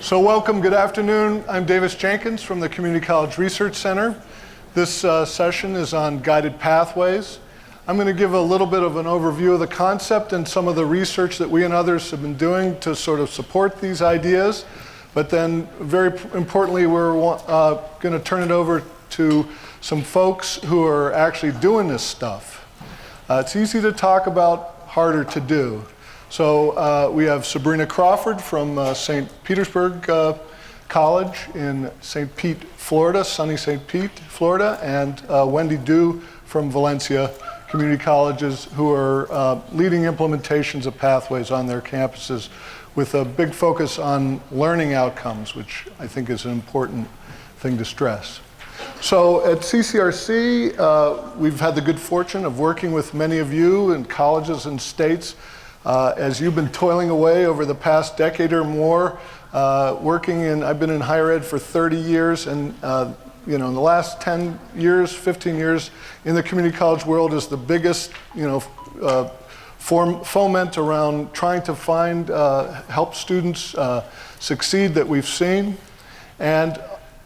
So welcome, good afternoon. I'm Jenkins from the Community College Research Center. This session is on guided pathways. I'm going to give a little bit of an overview of the concept and some of the research that we and others have been doing to sort of support these ideas. But then, very importantly, we're going to turn it over to some folks who are actually doing this stuff. It's easy to talk about, harder to do. So we have Sabrina Crawford from St. Petersburg College in St. Pete, Florida, sunny St. Pete, Florida, and Wendy Do from Valencia community colleges, who are leading implementations of pathways on their campuses with a big focus on learning outcomes, which I think is an important thing to stress. So at CCRC, we've had the good fortune of working with many of you in colleges and states as you've been toiling away over the past decade or more, I've been in higher ed for 30 years, and in the last 10 years, 15 years, in the community college world is the biggest, foment around trying to find, help students succeed that we've seen. And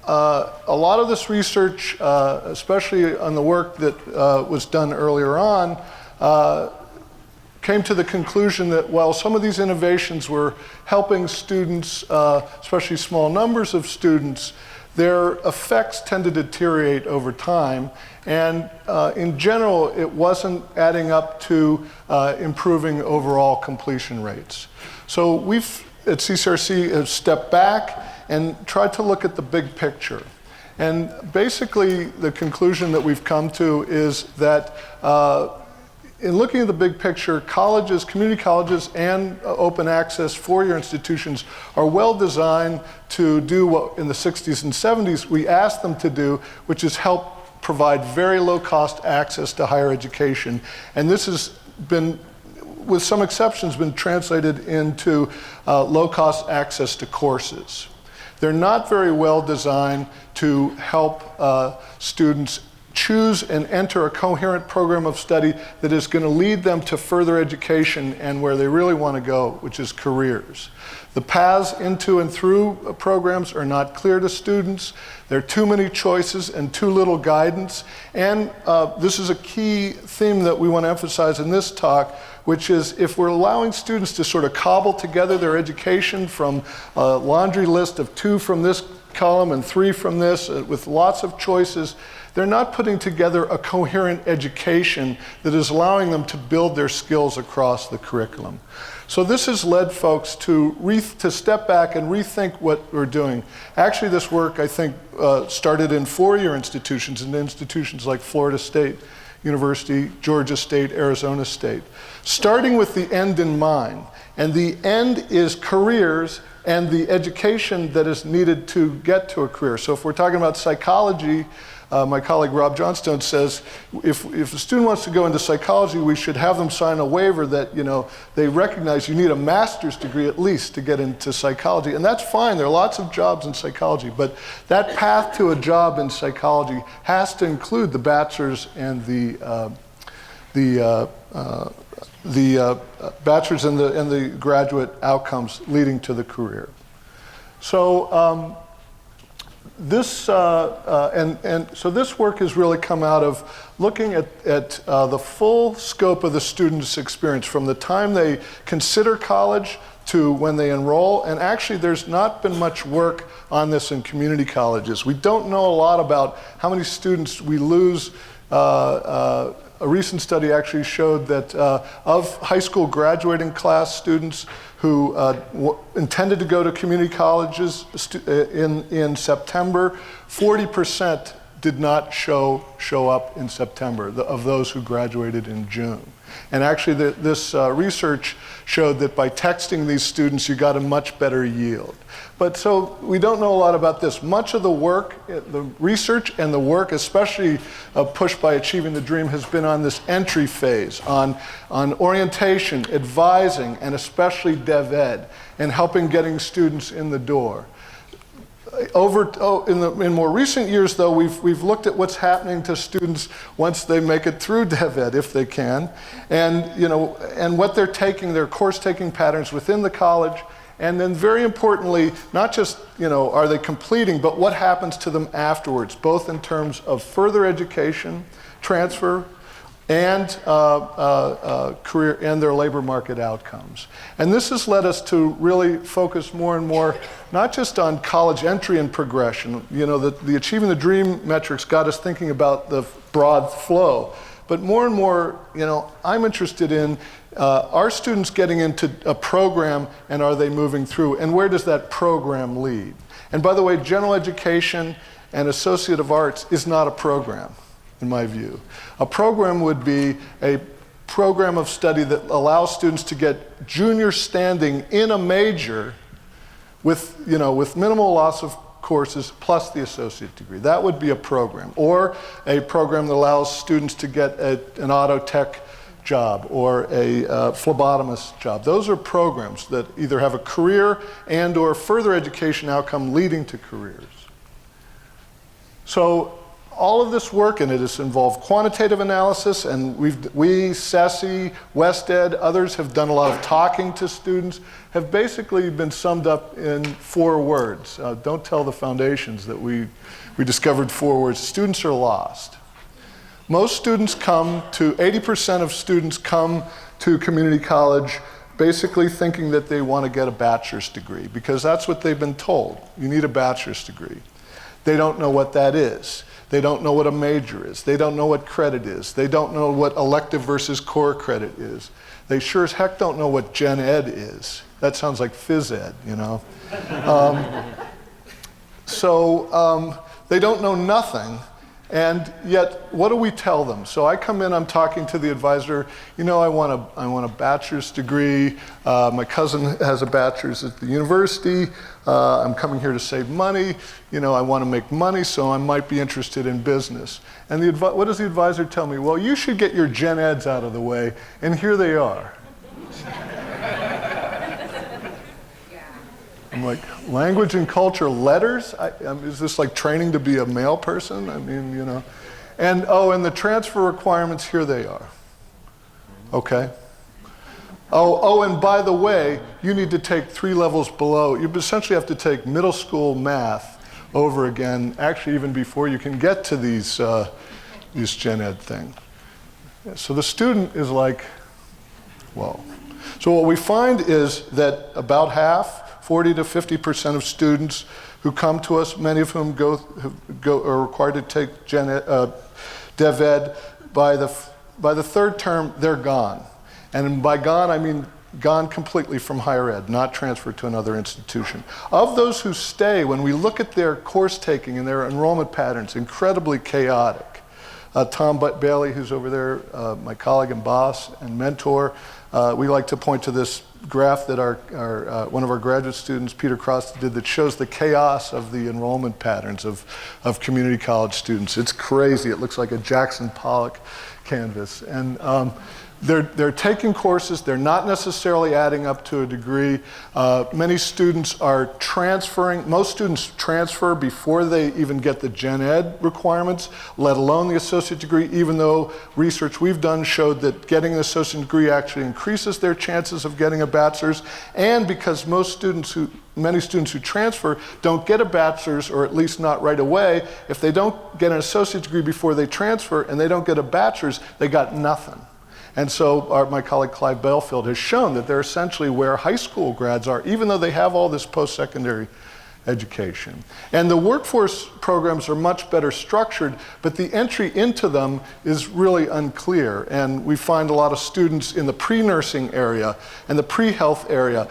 a lot of this research, especially on the work that was done earlier on, came to the conclusion that while some of these innovations were helping students, especially small numbers of students, their effects tend to deteriorate over time. And in general, it wasn't adding up to improving overall completion rates. So we've, at CCRC, have stepped back and tried to look at the big picture. And basically, the conclusion that we've come to is that in looking at the big picture, colleges, community colleges, and open access four-year institutions are well designed to do what in the 60s and 70s we asked them to do, which is help provide very low-cost access to higher education. And this has been, with some exceptions, been translated into low-cost access to courses. They're not very well designed to help students choose and enter a coherent program of study that is going to lead them to further education and where they really want to go, which is careers. The paths into and through programs are not clear to students. There are too many choices and too little guidance. And this is a key theme that we want to emphasize in this talk, which is if we're allowing students to sort of cobble together their education from a laundry list of 2 from this column and 3 from this, with lots of choices, they're not putting together a coherent education that is allowing them to build their skills across the curriculum. So this has led folks to step back and rethink what we're doing. Actually, this work, I think, started in four-year institutions, in institutions like Florida State University, Georgia State, Arizona State, starting with the end in mind. And the end is careers and the education that is needed to get to a career. So if we're talking about psychology, my colleague Rob Johnstone says if a student wants to go into psychology, we should have them sign a waiver that they recognize you need a master's degree at least to get into psychology. And that's fine, there are lots of jobs in psychology, but that path to a job in psychology has to include the bachelor's and the bachelor's and the graduate outcomes leading to the career. So so this work has really come out of looking at the full scope of the student's experience from the time they consider college to when they enroll. And actually, there's not been much work on this in community colleges. We don't know a lot about how many students we lose. A recent study actually showed that of high school graduating class students who intended to go to community colleges in September, 40% did not show up in September of those who graduated in June. And actually this research showed that by texting these students, you got a much better yield. But so we don't know a lot about this. Much of the work, the research and the work, especially pushed by Achieving the Dream, has been on this entry phase, on orientation, advising, and especially dev ed, and helping getting students in the door. In more recent years, though, we've looked at what's happening to students once they make it through dev ed, if they can, and what they're taking, their course taking patterns within the college And then very importantly, not just, are they completing, but what happens to them afterwards, both in terms of further education, transfer, and career and their labor market outcomes. And this has led us to really focus more and more, not just on college entry and progression. The Achieving the Dream metrics got us thinking about the broad flow. But more and more, I'm interested in, are students getting into a program and are they moving through? And where does that program lead? And by the way, general education and Associate of Arts is not a program, in my view. A program would be a program of study that allows students to get junior standing in a major with minimal loss of courses plus the associate degree. That would be a program. Or a program that allows students to get an auto tech job or a phlebotomist job. Those are programs that either have a career and or further education outcome leading to careers. So all of this work in it has involved quantitative analysis, and we, SESI, WestEd, others have done a lot of talking to students, have basically been summed up in 4 words. Don't tell the foundations that we discovered 4 words. Students are lost. Most students 80% of students come to community college basically thinking that they want to get a bachelor's degree, because that's what they've been told. You need a bachelor's degree. They don't know what that is. They don't know what a major is. They don't know what credit is. They don't know what elective versus core credit is. They sure as heck don't know what gen ed is. That sounds like phys ed, they don't know nothing. And yet, what do we tell them? So I come in, I'm talking to the advisor, I want a bachelor's degree. My cousin has a bachelor's at the university. I'm coming here to save money. I want to make money, so I might be interested in business. And what does the advisor tell me? Well, you should get your gen eds out of the way, and here they are. I'm like, language and culture, letters? Is this like training to be a male person? And the transfer requirements, here they are. Okay. And by the way, you need to take 3 levels below. You essentially have to take middle school math over again, actually even before you can get to these gen ed things. So the student is like, whoa. So what we find is that about half, 40 to 50% of students who come to us, many of whom are required to take Dev Ed, by the 3rd term, they're gone. And by gone, I mean gone completely from higher ed, not transferred to another institution. Of those who stay, when we look at their course taking and their enrollment patterns, incredibly chaotic. Tom Bailey, who's over there, my colleague and boss and mentor, we like to point to this graph that one of our graduate students, Peter Cross, did that shows the chaos of the enrollment patterns of community college students. It's crazy. It looks like a Jackson Pollock canvas. And they're taking courses. They're not necessarily adding up to a degree. Many students are transferring. Most students transfer before they even get the gen ed requirements, let alone the associate degree, even though research we've done showed that getting an associate degree actually increases their chances of getting a bachelor's. And because many students who transfer don't get a bachelor's, or at least not right away, if they don't get an associate degree before they transfer and they don't get a bachelor's, they got nothing. And so my colleague Clive Belfield has shown that they're essentially where high school grads are, even though they have all this post-secondary education. And the workforce programs are much better structured, but the entry into them is really unclear. And we find a lot of students in the pre-nursing area and the pre-health area,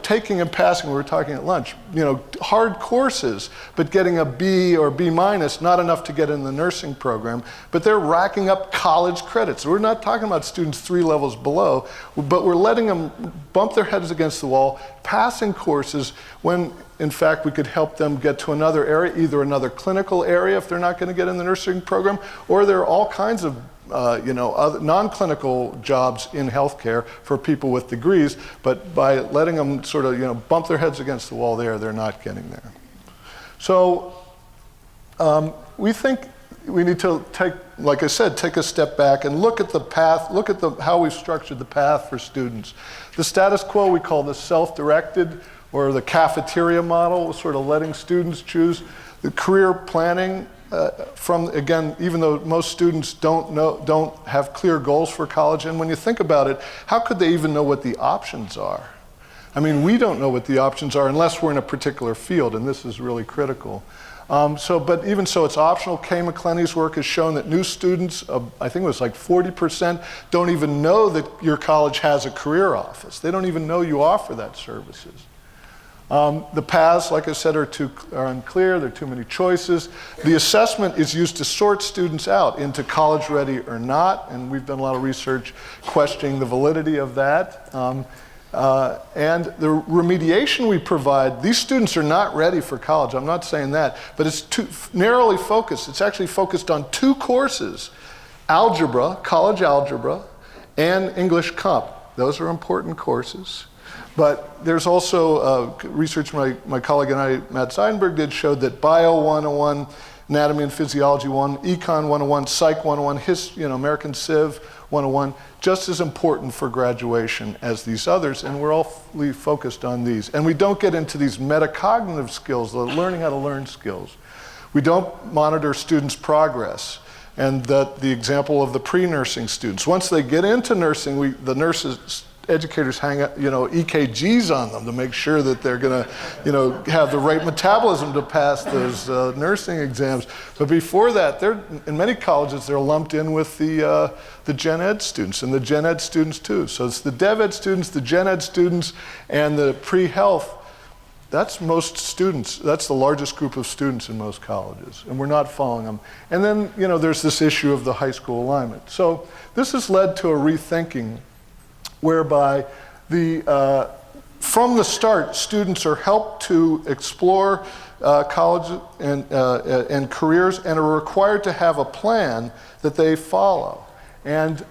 taking and passing, we were talking at lunch, hard courses, but getting a B or B minus, not enough to get in the nursing program, but they're racking up college credits. We're not talking about students 3 levels below, but we're letting them bump their heads against the wall, passing courses when in fact, we could help them get to another area, either another clinical area if they're not going to get in the nursing program, or there are all kinds of other non-clinical jobs in healthcare for people with degrees, but by letting them sort of bump their heads against the wall there, they're not getting there. So we think we need to take, like I said, take a step back and look at the path, look at how we've structured the path for students. The status quo we call the self-directed or the cafeteria model, sort of letting students choose. The career planning, again, even though most students don't have clear goals for college, and when you think about it, how could they even know what the options are? I mean, we don't know what the options are unless we're in a particular field, and this is really critical. But even so, it's optional. Kay McClenny's work has shown that new students, I think it was like 40%, don't even know that your college has a career office. They don't even know you offer that services. The paths, like I said, are unclear. There are too many choices. The assessment is used to sort students out into college ready or not, and we've done a lot of research questioning the validity of that. And the remediation we provide, these students are not ready for college, I'm not saying that, but it's too narrowly focused. It's actually focused on 2 courses, algebra, college algebra, and English Comp. Those are important courses. But there's also research my colleague and I, Matt Seidenberg, did showed that Bio 101, Anatomy and Physiology 1, Econ 101, Psych 101, American Civ 101, just as important for graduation as these others, and we're all focused on these. And we don't get into these metacognitive skills, the learning how to learn skills. We don't monitor students' progress. And the example of the pre-nursing students. Once they get into nursing, the educators hang EKGs on them to make sure that they're going to, have the right metabolism to pass those nursing exams. But before that, in many colleges, they're lumped in with the gen ed students and the gen ed students too. So it's the dev ed students, the gen ed students, and the pre-health. That's most students. That's the largest group of students in most colleges, and we're not following them. And then, there's this issue of the high school alignment. So this has led to a rethinking whereby from the start, students are helped to explore college and careers and are required to have a plan that they follow. And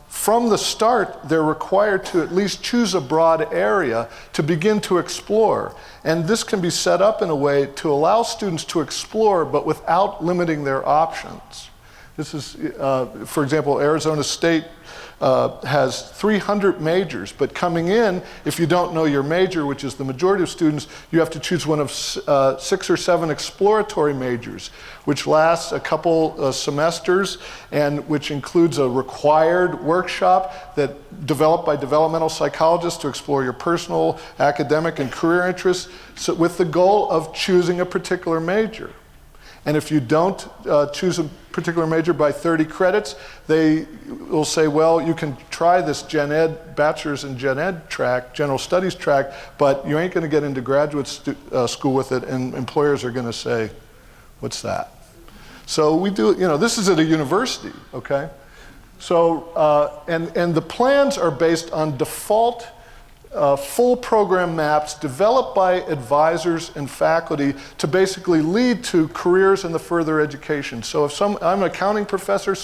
from the start, they're required to at least choose a broad area to begin to explore. And this can be set up in a way to allow students to explore, but without limiting their options. This is, for example, Arizona State has 300 majors, but coming in, if you don't know your major, which is the majority of students, you have to choose one of 6 or 7 exploratory majors, which lasts a couple semesters and which includes a required workshop that developed by developmental psychologists to explore your personal, academic, and career interests, with the goal of choosing a particular major. And if you don't choose a particular major by 30 credits, they will say, well, you can try this gen ed, bachelor's in gen ed track, general studies track, but you ain't gonna get into graduate school with it, and employers are gonna say, what's that? So we do, this is at a university, okay? So, and the plans are based on default full program maps developed by advisors and faculty to basically lead to careers in the further education. So if I'm an accounting professor,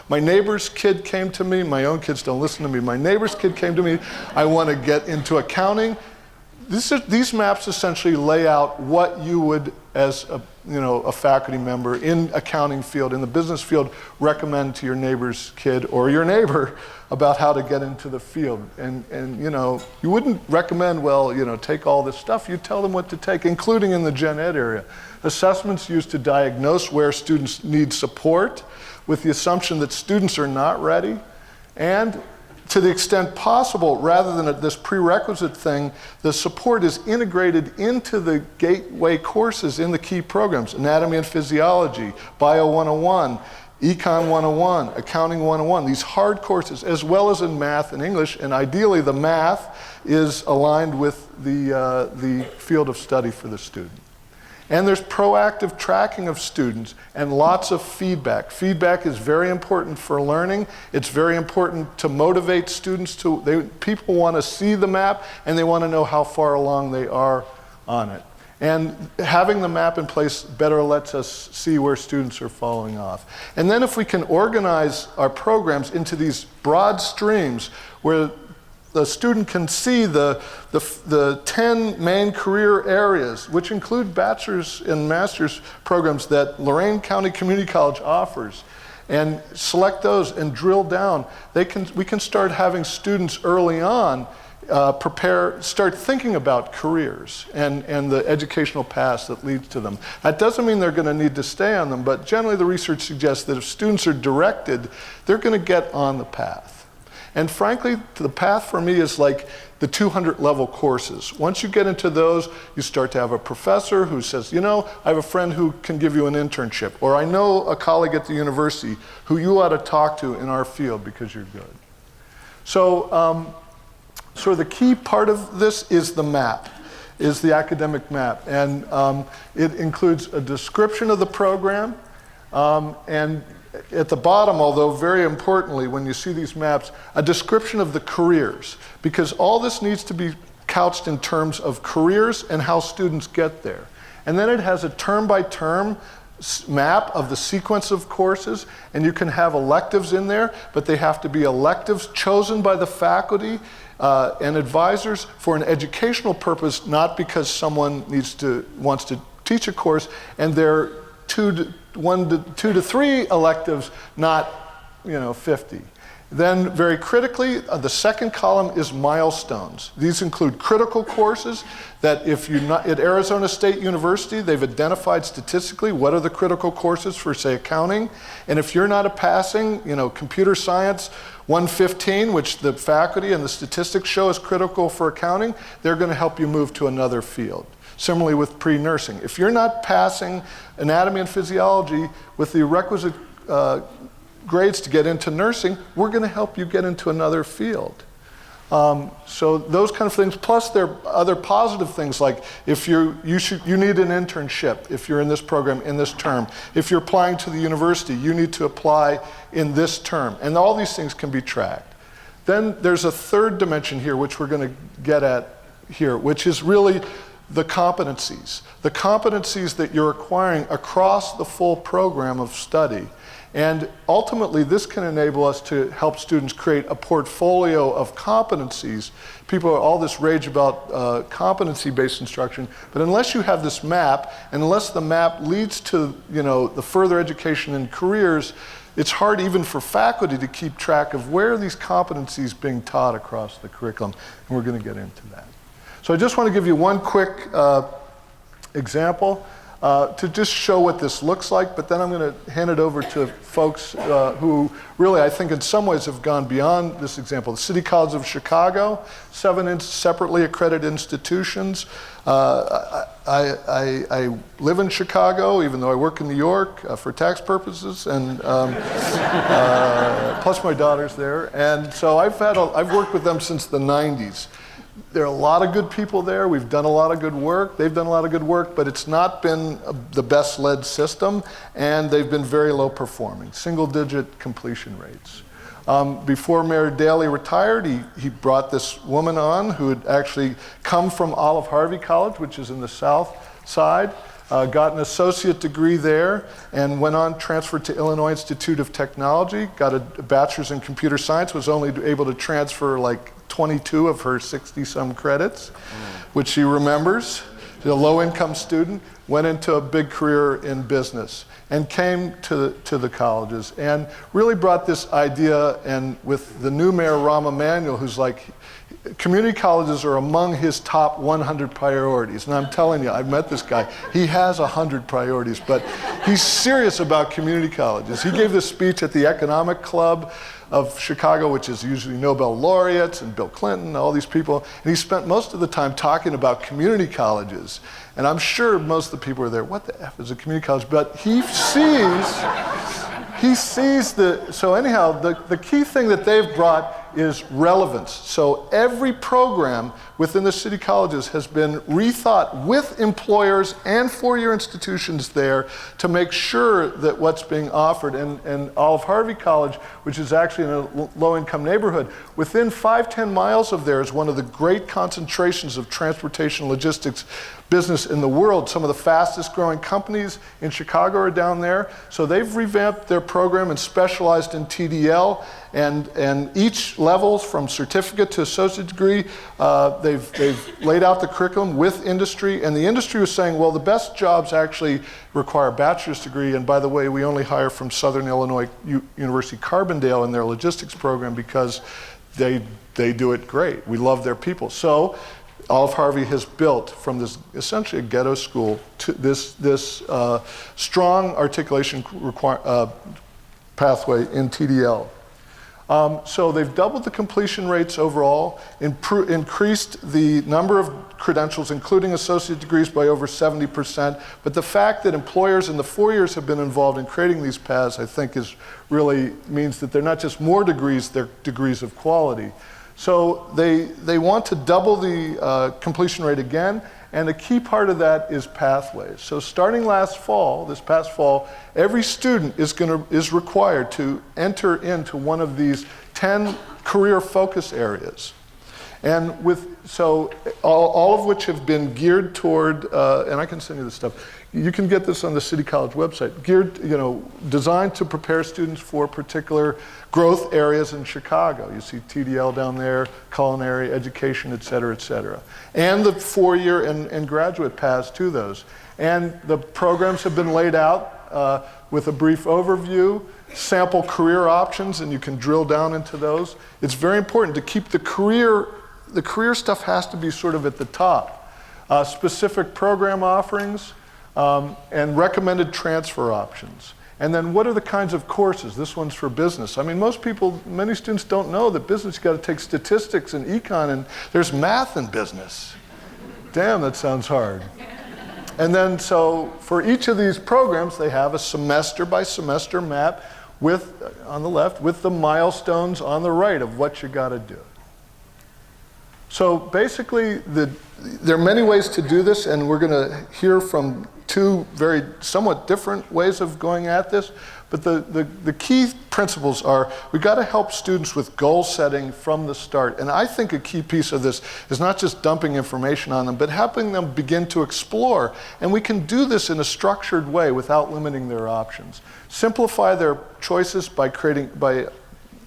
my neighbor's kid came to me, my own kids don't listen to me, my neighbor's kid came to me, I want to get into accounting. These maps essentially lay out what you would, as a faculty member in accounting field, in the business field, recommend to your neighbor's kid or your neighbor about how to get into the field. And you wouldn't recommend, take all this stuff. You tell them what to take, including in the gen ed area. Assessments used to diagnose where students need support with the assumption that students are not ready, and to the extent possible, rather than this prerequisite thing, the support is integrated into the gateway courses in the key programs, Anatomy and Physiology, Bio 101, Econ 101, Accounting 101, these hard courses, as well as in math and English, and ideally the math is aligned with the field of study for the student. And there's proactive tracking of students and lots of feedback. Feedback is very important for learning. It's very important to motivate students people want to see the map and they want to know how far along they are on it. And having the map in place better lets us see where students are falling off. And then if we can organize our programs into these broad streams where the student can see the 10 main career areas, which include bachelor's and master's programs that Lorain County Community College offers, and select those and drill down. We can start having students early on start thinking about careers and the educational paths that leads to them. That doesn't mean they're going to need to stay on them, but generally the research suggests that if students are directed, they're going to get on the path. And frankly, the path for me is like the 200 level courses. Once you get into those, you start to have a professor who says, you know, I have a friend who can give you an internship, or I know a colleague at the university who you ought to talk to in our field because you're good. So, so the key part of this is the map, is the academic map. And it includes a description of the program, and at the bottom, although very importantly, when you see these maps, a description of the careers, because all this needs to be couched in terms of careers and how students get there. And then it has a term-by-term map of the sequence of courses, and you can have electives in there, but they have to be electives chosen by the faculty and advisors for an educational purpose, not because someone wants to teach a course, and they're 2 to 3 electives, not 50. Then very critically, the second column is milestones. These include critical courses that if you're not at Arizona State University, they've identified statistically what are the critical courses for, say, accounting. And if you're not passing, computer science 115, which the faculty and the statistics show is critical for accounting, they're going to help you move to another field. Similarly with pre-nursing. If you're not passing anatomy and physiology with the requisite grades to get into nursing, we're going to help you get into another field. So those kind of things, plus there are other positive things like if you need an internship if you're in this program in this term. If you're applying to the university, you need to apply in this term. And all these things can be tracked. Then there's a third dimension here, which we're going to get at here, which is really the competencies that you're acquiring across the full program of study. And ultimately, this can enable us to help students create a portfolio of competencies. People all this rage about competency-based instruction, but unless you have this map, and unless the map leads to the further education and careers, it's hard even for faculty to keep track of where are these competencies being taught across the curriculum, and we're going to get into that. So I just want to give you one quick example to just show what this looks like, but then I'm going to hand it over to folks who really, I think in some ways have gone beyond this example. The City College of Chicago, 7 separately accredited institutions. I live in Chicago, even though I work in New York for tax purposes, and plus my daughter's there. And so I've worked with them since the 90s. There are a lot of good people there. We've done a lot of good work. They've done a lot of good work, but it's not been the best led system, and they've been very low performing, single-digit completion rates. Before Mayor Daley retired, he brought this woman on who had actually come from Harvey College, which is in the south side, got an associate degree there, and went on, transferred to Illinois Institute of Technology, got a bachelor's in computer science, was only able to transfer like 22 of her 60-some credits, which she remembers. She's a low-income student, went into a big career in business, and came to the colleges, and really brought this idea, and with the new mayor, Rahm Emanuel, who's like, community colleges are among his top 100 priorities. And I'm telling you, I've met this guy. He has 100 priorities, but he's serious about community colleges. He gave this speech at the Economic Club of Chicago, which is usually Nobel laureates and Bill Clinton, all these people. And he spent most of the time talking about community colleges. And I'm sure most of the people are there, what the F is a community college? But he sees so anyhow, the key thing that they've brought is relevance. So every program within the city colleges has been rethought with employers and four-year institutions there to make sure that what's being offered. And Harvey College, which is actually in a low-income neighborhood, within 5-10 miles of there is one of the great concentrations of transportation logistics business in the world. Some of the fastest growing companies in Chicago are down there. So they've revamped their program and specialized in TDL. and each level from certificate to associate degree, they've laid out the curriculum with industry, and the industry was saying, well, the best jobs actually require a bachelor's degree, and by the way, we only hire from Southern Illinois University Carbondale in their logistics program because they do it great. We love their people. So Olive Harvey has built from this essentially a ghetto school to this strong articulation pathway in TDL. So they've doubled the completion rates overall, increased the number of credentials, including associate degrees, by over 70%. But the fact that employers in the 4 years have been involved in creating these paths, I think, really means that they're not just more degrees, they're degrees of quality. So they want to double the completion rate again, and a key part of that is pathways. So starting this past fall, every student is required to enter into one of these 10 career focus areas. And so all of which have been geared toward, and I can send you this stuff. You can get this on the City College website, designed to prepare students for particular growth areas in Chicago. You see TDL down there, culinary, education, et cetera, and the 4-year and graduate paths to those. And the programs have been laid out with a brief overview, sample career options, and you can drill down into those. It's very important to keep the career stuff has to be sort of at the top. Specific program offerings, and recommended transfer options. And then what are the kinds of courses? This one's for business. I mean, many students don't know that business, you got to take statistics and econ, and there's math in business. Damn, that sounds hard. And then so for each of these programs, they have a semester by semester map on the left, with the milestones on the right of what you got to do. So basically, there are many ways to do this, and we're going to hear from two very somewhat different ways of going at this. But the key principles are, we've got to help students with goal setting from the start. And I think a key piece of this is not just dumping information on them, but helping them begin to explore. And we can do this in a structured way without limiting their options. Simplify their choices by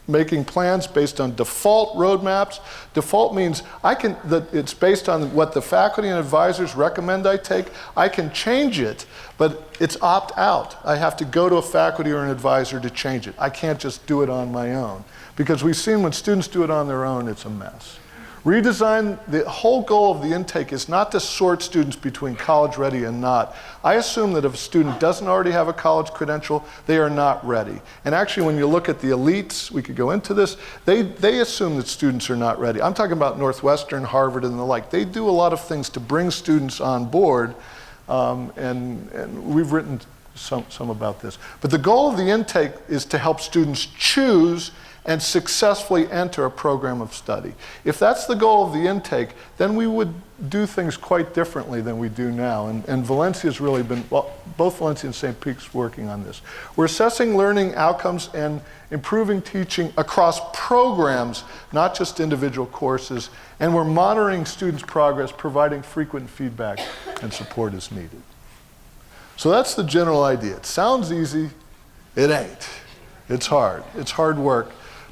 making plans based on default roadmaps. Default means it's based on what the faculty and advisors recommend I take. I can change it, but it's opt out. I have to go to a faculty or an advisor to change it. I can't just do it on my own, because we've seen when students do it on their own, it's a mess. Redesign, the whole goal of the intake is not to sort students between college ready and not. I assume that if a student doesn't already have a college credential, they are not ready. And actually, when you look at the elites, we could go into this, they assume that students are not ready. I'm talking about Northwestern, Harvard, and the like. They do a lot of things to bring students on board, and we've written some about this. But the goal of the intake is to help students choose and successfully enter a program of study. If that's the goal of the intake, then we would do things quite differently than we do now. And Valencia's really been, both Valencia and St. Pete's working on this. We're assessing learning outcomes and improving teaching across programs, not just individual courses. And we're monitoring students' progress, providing frequent feedback and support as needed. So that's the general idea. It sounds easy, it ain't. It's hard. It's hard work.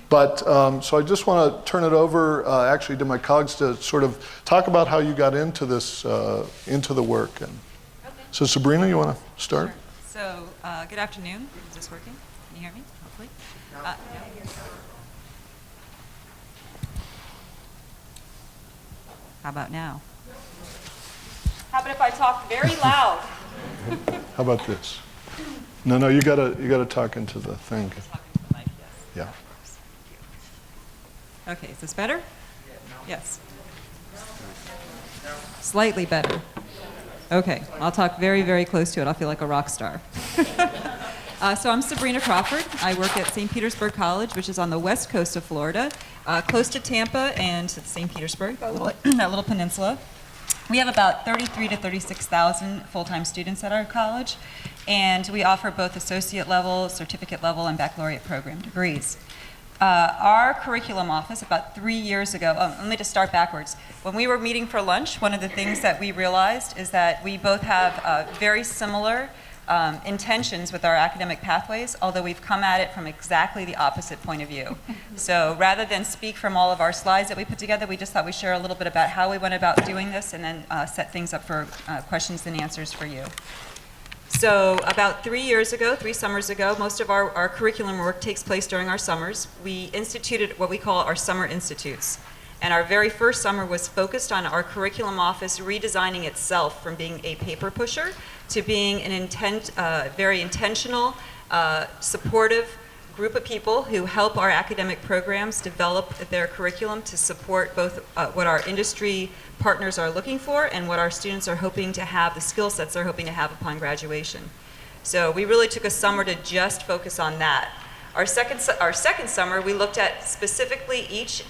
But so I just want to turn it over actually to my colleagues to sort of talk about how you got into this, into the work. And okay. So Sabrina, you want to start? Sure. So good afternoon. Is this working? Can you hear me? Hopefully. No. How about now? How about if I talk very loud? How about this? No, you gotta talk into the thing. Talk into the mic, yes. Yeah. Okay, is this better? Yes. Slightly better. Okay, I'll talk very, very close to it. I'll feel like a rock star. So I'm Sabrina Crawford. I work at St. Petersburg College, which is on the west coast of Florida, close to Tampa and to St. Petersburg, that little peninsula. We have about 33 to 36,000 full-time students at our college, and we offer both associate level, certificate level, and baccalaureate program degrees. Our curriculum office, about 3 years ago, let me just start backwards. When we were meeting for lunch, one of the things that we realized is that we both have very similar intentions with our academic pathways, although we've come at it from exactly the opposite point of view. So rather than speak from all of our slides that we put together, we just thought we'd share a little bit about how we went about doing this and then set things up for questions and answers for you. So about 3 summers ago, most of our curriculum work takes place during our summers. We instituted what we call our summer institutes. And our very first summer was focused on our curriculum office redesigning itself from being a paper pusher to being an very intentional, supportive group of people who help our academic programs develop their curriculum to support both what our industry partners are looking for and what our students are hoping to have, the skill sets they're hoping to have upon graduation. So we really took a summer to just focus on that. Our second summer, we looked at specifically each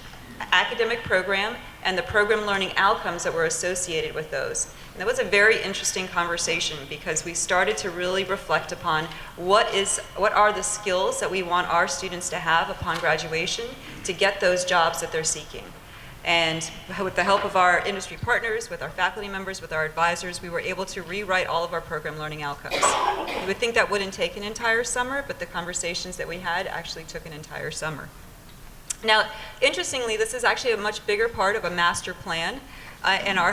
academic program and the program learning outcomes that were associated with those. And that was a very interesting conversation because we started to really reflect upon what are the skills that we want our students to have upon graduation to get those jobs that they're seeking. And with the help of our industry partners, with our faculty members, with our advisors, we were able to rewrite all of our program learning outcomes. You would think that wouldn't take an entire summer, but the conversations that we had actually took an entire summer. Now, interestingly, this is actually a much bigger part of a master plan. In our,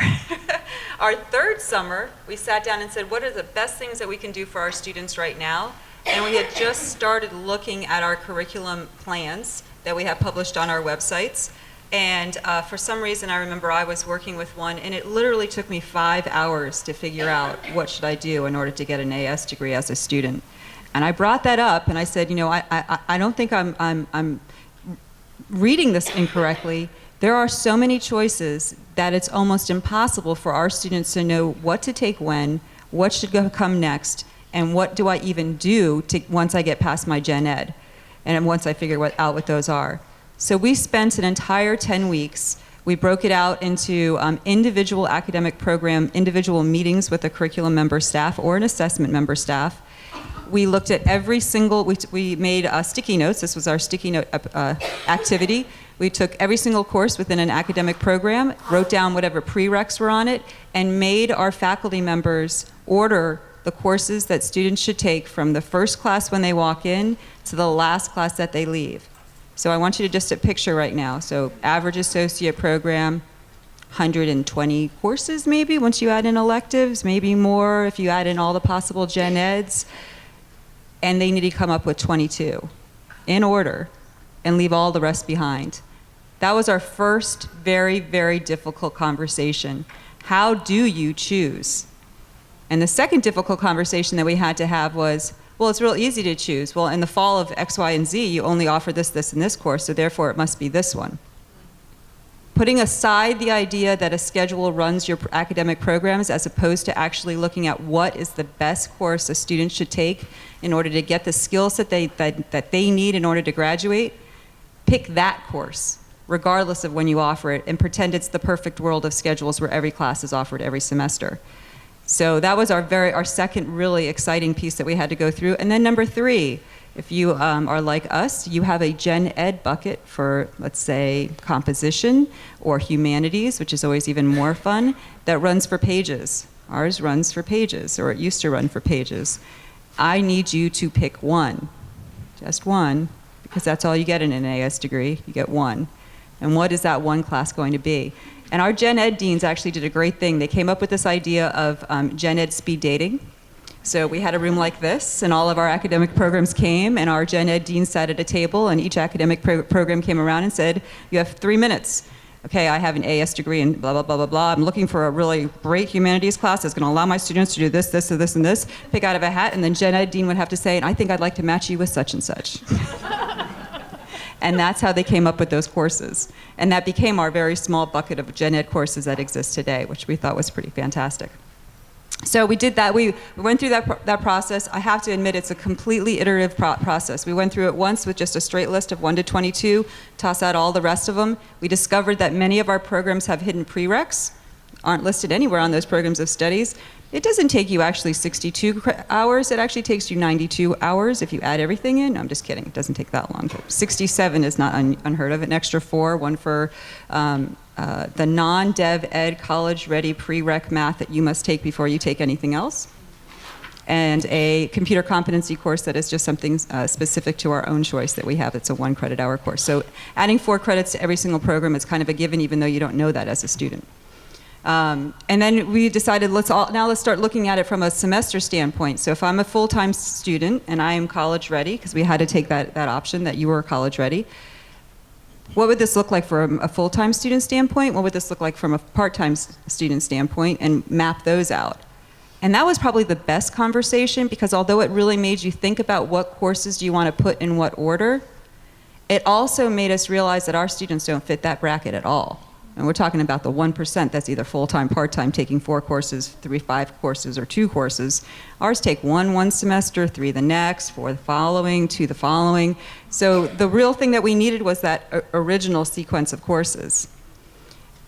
our third summer, we sat down and said, what are the best things that we can do for our students right now? And we had just started looking at our curriculum plans that we have published on our websites. And for some reason, I remember I was working with one, and it literally took me 5 hours to figure out what should I do in order to get an AS degree as a student. And I brought that up, and I said, you know, I don't think I'm reading this incorrectly. There are so many choices that it's almost impossible for our students to know what to take when, what should come next, and what do I even do once I get past my gen ed, and once I figure out what those are. So we spent an entire 10 weeks. We broke it out into individual academic program, individual meetings with a curriculum member staff or an assessment member staff. We looked at every single, we made sticky notes. This was our sticky note activity. We took every single course within an academic program, wrote down whatever prereqs were on it, and made our faculty members order the courses that students should take from the first class when they walk in to the last class that they leave. So I want you to just picture right now. So average associate program, 120 courses maybe once you add in electives, maybe more if you add in all the possible gen eds. And they need to come up with 22 in order and leave all the rest behind. That was our first very, very difficult conversation. How do you choose? And the second difficult conversation that we had to have was, well, it's real easy to choose. Well, in the fall of X, Y, and Z, you only offer this, this, and this course, so therefore it must be this one. Putting aside the idea that a schedule runs your academic programs as opposed to actually looking at what is the best course a student should take in order to get the skills that they need in order to graduate, pick that course, regardless of when you offer it, and pretend it's the perfect world of schedules where every class is offered every semester. So that was our second really exciting piece that we had to go through. And then number 3, if you are like us, you have a gen ed bucket for, let's say, composition or humanities, which is always even more fun, that runs for pages. Ours runs for pages, or it used to run for pages. I need you to pick one, just one, because that's all you get in an AS degree. You get one. And what is that one class going to be? And our gen ed deans actually did a great thing. They came up with this idea of gen ed speed dating. So we had a room like this, and all of our academic programs came, and our gen ed deans sat at a table, and each academic program came around and said, you have 3 minutes. Okay, I have an AS degree in blah, blah, blah, blah, blah. I'm looking for a really great humanities class that's going to allow my students to do this, this, and this, and this. Pick out of a hat, and then gen ed dean would have to say, and I think I'd like to match you with such and such. And that's how they came up with those courses. And that became our very small bucket of gen ed courses that exist today, which we thought was pretty fantastic. So we did that. We went through that process. I have to admit, it's a completely iterative process. We went through it once with just a straight list of 1 to 22, toss out all the rest of them. We discovered that many of our programs have hidden prereqs, aren't listed anywhere on those programs of studies. It doesn't take you actually 62 hours. It actually takes you 92 hours if you add everything in. No, I'm just kidding. It doesn't take that long. 67 is not unheard of. An extra 4, one for the non-dev ed college-ready prereq math that you must take before you take anything else. and a computer competency course that is just something specific to our own choice that we have. It's a 1 credit hour course. So adding 4 credits to every single program is kind of a given, even though you don't know that as a student. And then we decided let's start looking at it from a semester standpoint. So if I'm a full-time student and I am college ready, because we had to take that option that you were college ready, what would this look like from a full-time student standpoint? What would this look like from a part-time student standpoint? And map those out. And that was probably the best conversation, because although it really made you think about what courses do you want to put in what order, it also made us realize that our students don't fit that bracket at all. And we're talking about the 1% that's either full-time, part-time, taking 4 courses, 3, 5 courses, or 2 courses. Ours take 1 semester, 3 the next, 4 the following, 2 the following. So the real thing that we needed was that original sequence of courses.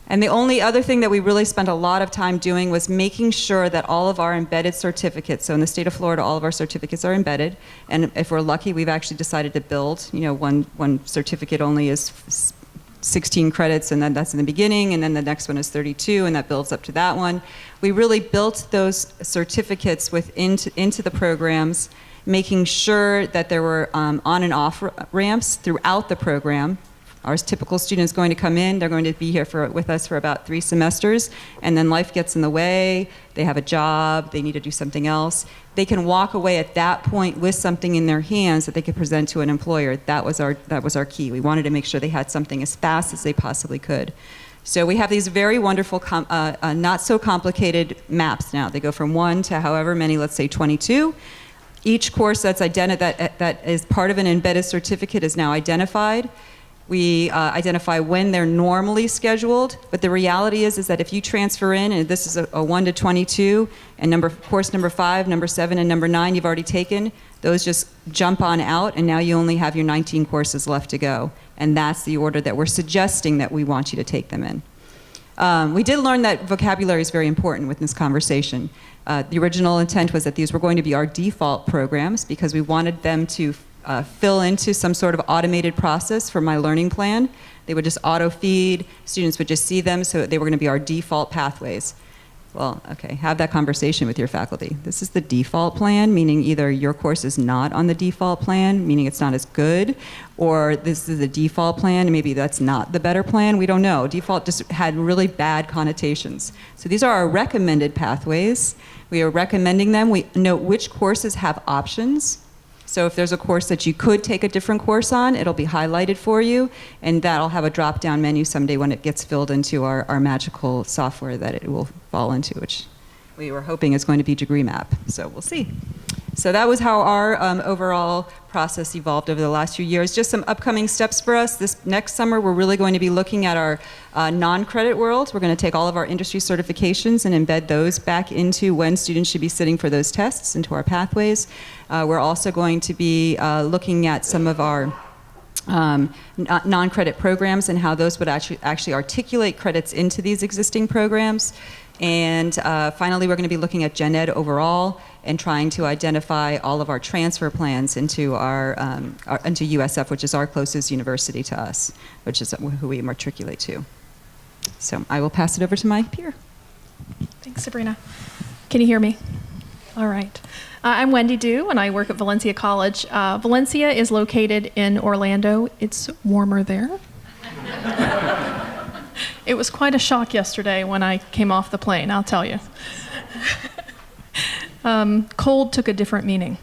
And the only other thing that we really spent a lot of time doing was making sure that all of our embedded certificates, so in the state of Florida, all of our certificates are embedded. And if we're lucky, we've actually decided to build, one certificate only is 16 credits, and then that's in the beginning, and then the next one is 32, and that builds up to that one. We really built those certificates into the programs, making sure that there were on and off ramps throughout the program. Our typical students going to come in, they're going to be here with us for about 3 semesters, and then life gets in the way, they have a job, they need to do something else. They can walk away at that point with something in their hands that they could present to an employer. That was our key. We wanted to make sure they had something as fast as they possibly could. So we have these very wonderful, not so complicated maps now. They go from 1 to however many, let's say 22. Each course that is part of an embedded certificate is now identified. We identify when they're normally scheduled, but the reality is that if you transfer in, and this is a 1 to 22, and course number 5, number 7, and number 9 you've already taken, those just jump on out, and now you only have your 19 courses left to go. And that's the order that we're suggesting that we want you to take them in. We did learn that vocabulary is very important with this conversation. The original intent was that these were going to be our default programs, because we wanted them to fill into some sort of automated process for my learning plan. They would just auto-feed, students would just see them, so they were going to be our default pathways. Well, okay, have that conversation with your faculty. This is the default plan, meaning either your course is not on the default plan, meaning it's not as good, or this is the default plan, and maybe that's not the better plan. We don't know. Default just had really bad connotations. So these are our recommended pathways. We are recommending them. We know which courses have options. So if there's a course that you could take a different course on, it'll be highlighted for you, and that'll have a drop-down menu someday when it gets filled into our magical software that it will fall into, which we were hoping is going to be DegreeMap. So we'll see. So that was how our overall process evolved over the last few years. Just some upcoming steps for us. This next summer, we're really going to be looking at our non-credit world. We're going to take all of our industry certifications and embed those back into when students should be sitting for those tests, into our pathways. We're also going to be looking at some of our non-credit programs and how those would actually articulate credits into these existing programs. And finally, we're going to be looking at Gen Ed overall and trying to identify all of our transfer plans into into USF, which is our closest university to us, which is who we matriculate to. So I will pass it over to my peer. Thanks, Sabrina. Can you hear me? All right. I'm Wendy Do, and I work at Valencia College. Valencia is located in Orlando. It's warmer there. It was quite a shock yesterday when I came off the plane, I'll tell you. Cold took a different meaning.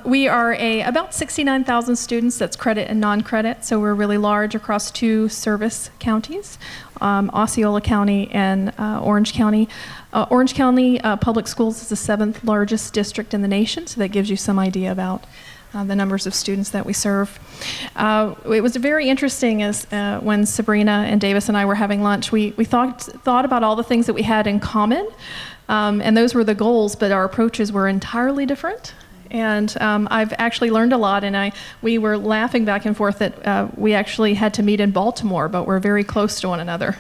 We are about 69,000 students, that's credit and non-credit, so we're really large across 2 service counties, Osceola County and Orange County. Orange County Public Schools is the 7th largest district in the nation, so that gives you some idea about the numbers of students that we serve. It was very interesting as when Sabrina and Davis and I were having lunch, we thought about all the things that we had in common, and those were the goals, but our approaches were entirely different. And I've actually learned a lot, and we were laughing back and forth that we actually had to meet in Baltimore, but we're very close to one another.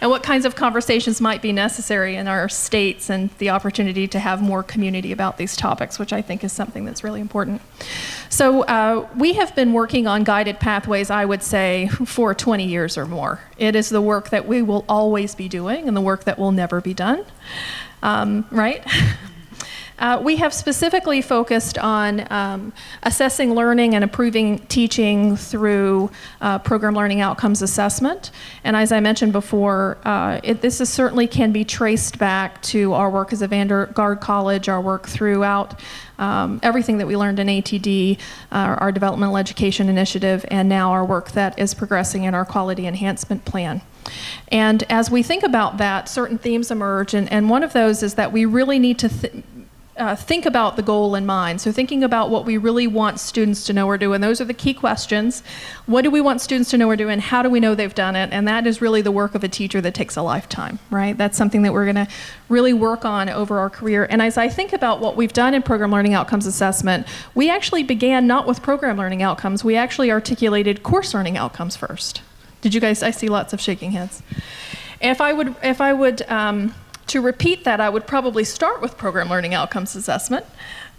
and what kinds of conversations might be necessary in our states, and the opportunity to have more community about these topics, which I think is something that's really important. So we have been working on guided pathways, I would say, for 20 years or more. It is the work that we will always be doing and the work that will never be done, right? We have specifically focused on assessing learning and improving teaching through program learning outcomes assessment. And as I mentioned before, this certainly can be traced back to our work as a Vandergard College, our work throughout everything that we learned in ATD, our developmental education initiative, and now our work that is progressing in our quality enhancement plan. And as we think about that, certain themes emerge, and one of those is that we really need to think about the goal in mind. So thinking about what we really want students to know or do, and those are the key questions. What do we want students to know or do, and how do we know they've done it? And that is really the work of a teacher that takes a lifetime, right? That's something that we're going to really work on over our career. And as I think about what we've done in program learning outcomes assessment, we actually began not with program learning outcomes, we actually articulated course learning outcomes first. Did you guys, I see lots of shaking heads. If I would to repeat that, I would probably start with program learning outcomes assessment,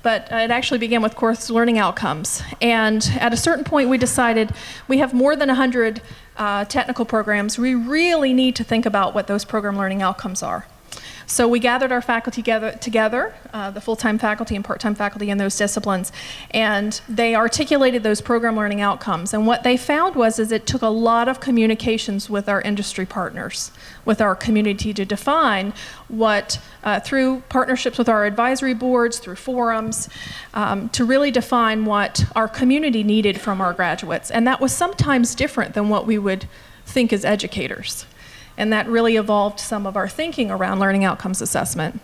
but it actually began with course learning outcomes. And at a certain point, we decided we have more than 100 technical programs. We really need to think about what those program learning outcomes are. So we gathered our faculty together, the full-time faculty and part-time faculty in those disciplines, and they articulated those program learning outcomes. And what they found was it took a lot of communications with our industry partners, with our community, to define what, through partnerships with our advisory boards, through forums, to really define what our community needed from our graduates. And that was sometimes different than what we would think as educators. And that really evolved some of our thinking around learning outcomes assessment.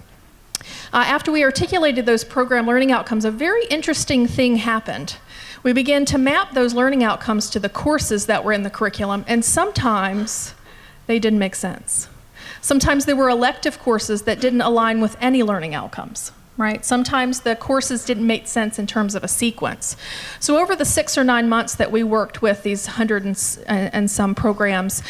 After we articulated those program learning outcomes, a very interesting thing happened. We began to map those learning outcomes to the courses that were in the curriculum, and sometimes they didn't make sense. Sometimes there were elective courses that didn't align with any learning outcomes. Right? Sometimes the courses didn't make sense in terms of a sequence. So over the 6 or 9 months that we worked with these 100 and some programs,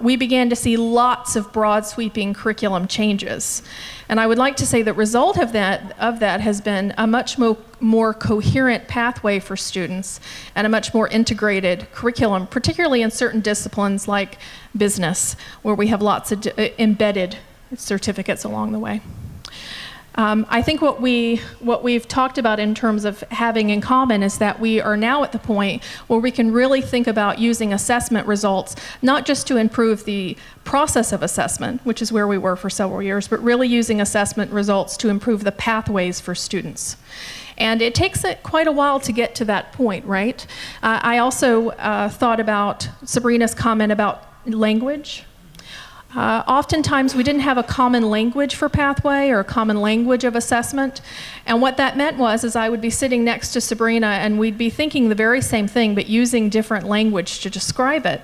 we began to see lots of broad sweeping curriculum changes. And I would like to say the result of that has been a much more coherent pathway for students and a much more integrated curriculum, particularly in certain disciplines like business, where we have lots of embedded certificates along the way. I think what we've talked about in terms of having in common is that we are now at the point where we can really think about using assessment results, not just to improve the process of assessment, which is where we were for several years, but really using assessment results to improve the pathways for students. And it takes quite a while to get to that point, right? I also thought about Sabrina's comment about language. Oftentimes we didn't have a common language for pathway or a common language of assessment, and what that meant was I would be sitting next to Sabrina and we'd be thinking the very same thing but using different language to describe it,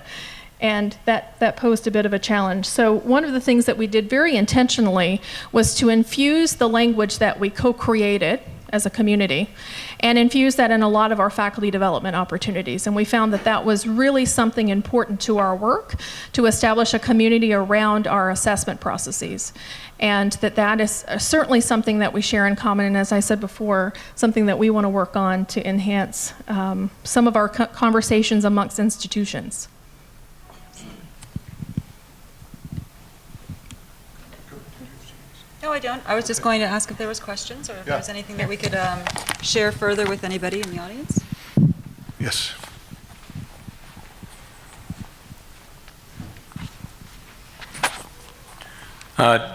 and that posed a bit of a challenge. So one of the things that we did very intentionally was to infuse the language that we co-created as a community and infuse that in a lot of our faculty development opportunities. And we found that that was really something important to our work, to establish a community around our assessment processes. And that is certainly something that we share in common, and as I said before, something that we want to work on to enhance some of our conversations amongst institutions. No, I don't. I was just going to ask if there was questions or if there was anything that we could share further with anybody in the audience. Yes.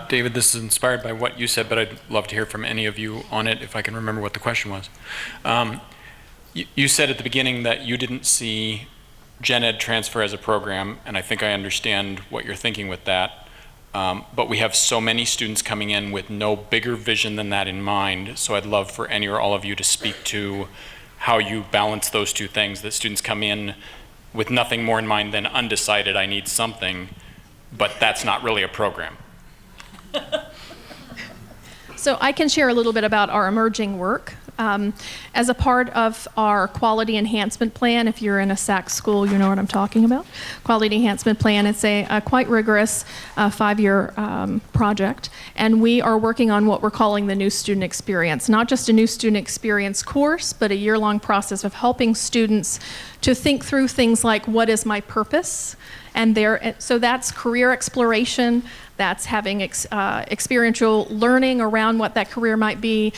David, this is inspired by what you said, but I'd love to hear from any of you on it if I can remember what the question was. You said at the beginning that you didn't see Gen Ed transfer as a program, and I think I understand what you're thinking with that. But we have so many students coming in with no bigger vision than that in mind, so I'd love for any or all of you to speak to how you balance those two things, that students come in with nothing more in mind than undecided, I need something, but that's not really a program. So I can share a little bit about our emerging work. As a part of our quality enhancement plan, if you're in a SAC school, you know what I'm talking about. Quality enhancement plan, it's a quite rigorous 5-year project, and we are working on what we're calling the new student experience. Not just a new student experience course, but a year-long process of helping students to think through things like, what is my purpose? And so that's career exploration, that's having experiential learning around what that career might be.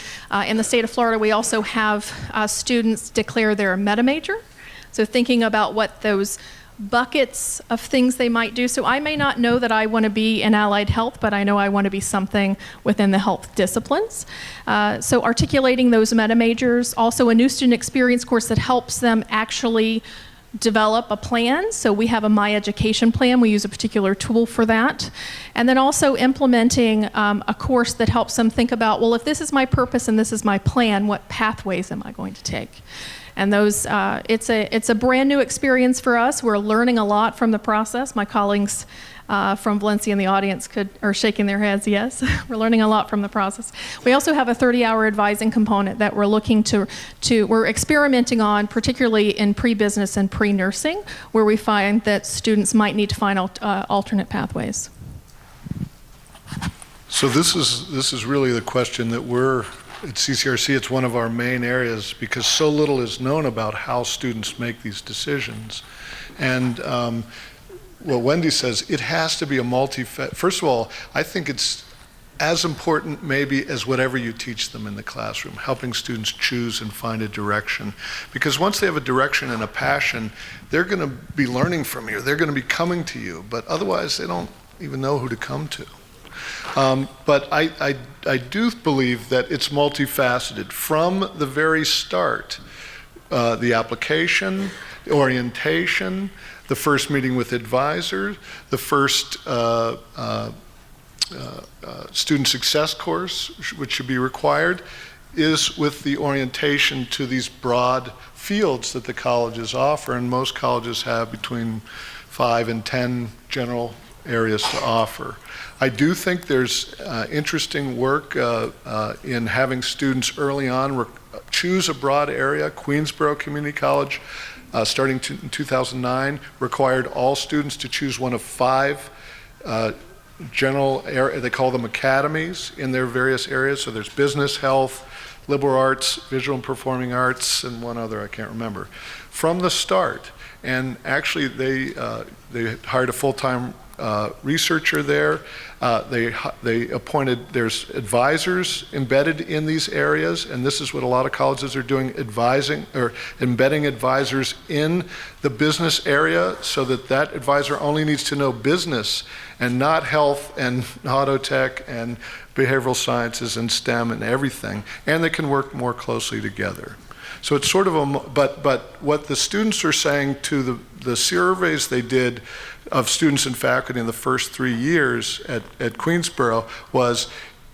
In the state of Florida, we also have students declare their meta major. So thinking about what those buckets of things they might do. So I may not know that I want to be in allied health, but I know I want to be something within the health disciplines. So articulating those meta majors, also a new student experience course that helps them actually develop a plan. So we have a My Education plan. We use a particular tool for that. And then also implementing a course that helps them think about, well, if this is my purpose and this is my plan, what pathways am I going to take? And those, it's a brand new experience for us. We're learning a lot from the process. My colleagues from Valencia in the audience are shaking their heads, yes. We're learning a lot from the process. We also have a 30-hour advising component that we're looking we're experimenting on, particularly in pre-business and pre-nursing, where we find that students might need to find alternate pathways. So this is really the question that we're, at CCRC, it's one of our main areas because so little is known about how students make these decisions. And what Wendy says, it has to be a first of all, I think it's as important maybe as whatever you teach them in the classroom, helping students choose and find a direction. Because once they have a direction and a passion, they're going to be learning from you, they're going to be coming to you, but otherwise they don't even know who to come to. But I do believe that it's multifaceted. From the very start, the application, the orientation, the first meeting with advisors, the first student success course, which should be required, is with the orientation to these broad fields that the colleges offer, and most colleges have between 5 and 10 general areas to offer. I do think there's interesting work in having students early on choose a broad area. Queensborough Community College, starting in 2009, required all students to choose one of 5 general areas, they call them academies, in their various areas. So there's business, health, liberal arts, visual and performing arts, and one other I can't remember. From the start, and actually they hired a full-time researcher there. They appointed, there's advisors embedded in these areas, and this is what a lot of colleges are doing, advising or embedding advisors in the business area so that that advisor only needs to know business and not health and auto tech and behavioral sciences and STEM and everything, and they can work more closely together. So it's sort of a, but what the students are saying to the surveys they did of students and faculty in the first 3 years at Queensborough was,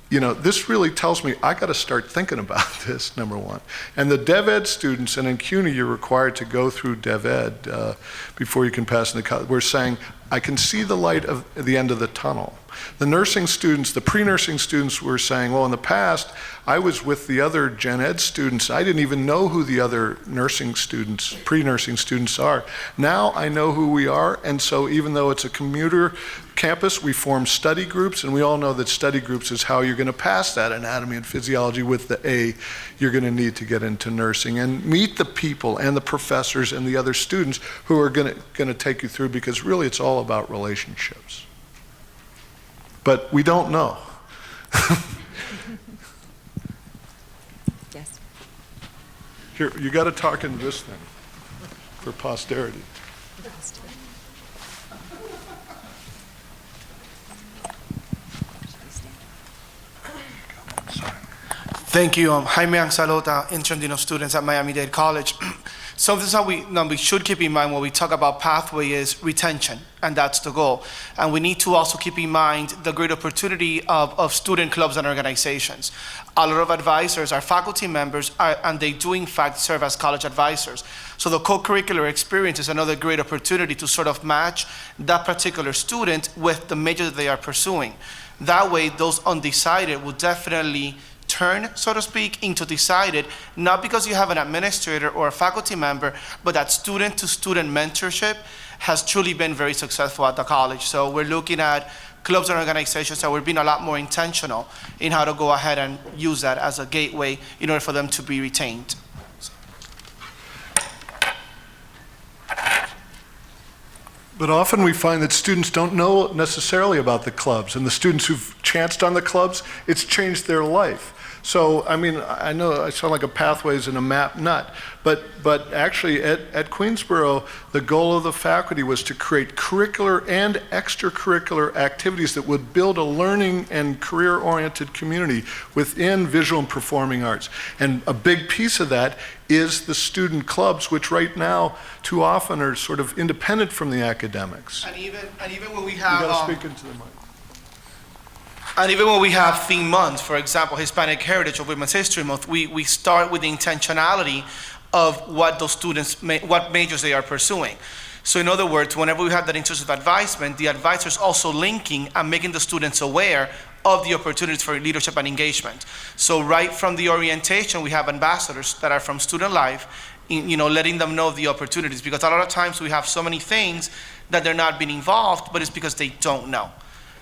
you know, this really tells me I got to start thinking about this, number one. And the DevEd students, and in CUNY you're required to go through DevEd before you can pass in the college, we're saying, I can see the light at the end of the tunnel. The nursing students, the pre-nursing students were saying, well, in the past, I was with the other gen ed students. I didn't even know who the other nursing students, pre-nursing students are. Now I know who we are, and so even though it's a commuter campus, we form study groups, and we all know that study groups is how you're going to pass that anatomy and physiology with the A you're going to need to get into nursing, and meet the people and the professors and the other students who are going to take you through, because really it's all about relationships. But we don't know. Yes. Here, you got to talk into this thing for posterity. Thank you. Jaime Anzalota, intern of students at Miami-Dade College. Something that we should keep in mind when we talk about pathway is retention, and that's the goal. And we need to also keep in mind the great opportunity of student clubs and organizations. A lot of advisors are faculty members, and they do in fact serve as college advisors. So the co-curricular experience is another great opportunity to sort of match that particular student with the major that they are pursuing. That way, those undecided will definitely turn, so to speak, into decided, not because you have an administrator or a faculty member, but that student-to-student mentorship has truly been very successful at the college. So we're looking at clubs and organizations that we're being a lot more intentional in how to go ahead and use that as a gateway in order for them to be retained. But often we find that students don't know necessarily about the clubs, and the students who've chanced on the clubs, it's changed their life. So, I mean, I know I sound like a pathways and a map nut, but actually at Queensborough, the goal of the faculty was to create curricular and extracurricular activities that would build a learning and career-oriented community within visual and performing arts. And a big piece of that is the student clubs, which right now too often are sort of independent from the academics. And even when we You have gotta speak into the mic. And even when we have theme months, for example, Hispanic Heritage or Women's History Month, we start with the intentionality of what those students, what majors they are pursuing. So in other words, whenever we have that intrusive advisement, the advisor is also linking and making the students aware of the opportunities for leadership and engagement. So right from the orientation, we have ambassadors that are from student life, letting them know of the opportunities, because a lot of times we have so many things that they're not being involved, but it's because they don't know.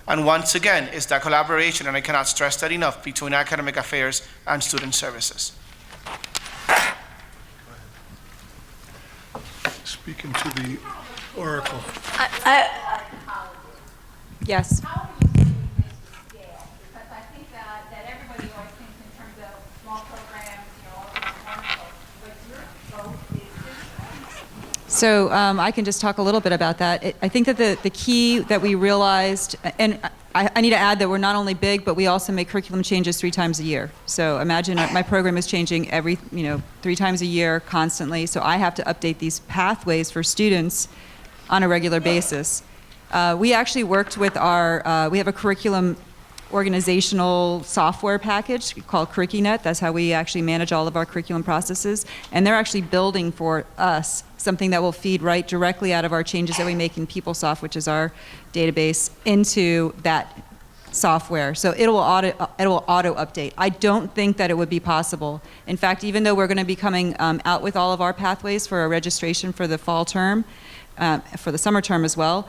And once again, it's that collaboration, and I cannot stress that enough, between academic affairs and student services. Speaking to the Oracle. Yes. How do you see this scale? Because I think that everybody always thinks in terms of small programs, all of these wonderful, but your scope is different. So I can just talk a little bit about that. I think that the key that we realized, and I need to add that we're not only big, but we also make curriculum changes 3 times a year. So imagine my program is changing every, 3 times a year constantly. So I have to update these pathways for students on a regular basis. We actually worked with we have a curriculum organizational software package called CurricuNet. That's how we actually manage all of our curriculum processes. And they're actually building for us something that will feed right directly out of our changes that we make in PeopleSoft, which is our database, into that software. So it will auto update. I don't think that it would be possible. In fact, even though we're going to be coming out with all of our pathways for a registration for the fall term, for the summer term as well,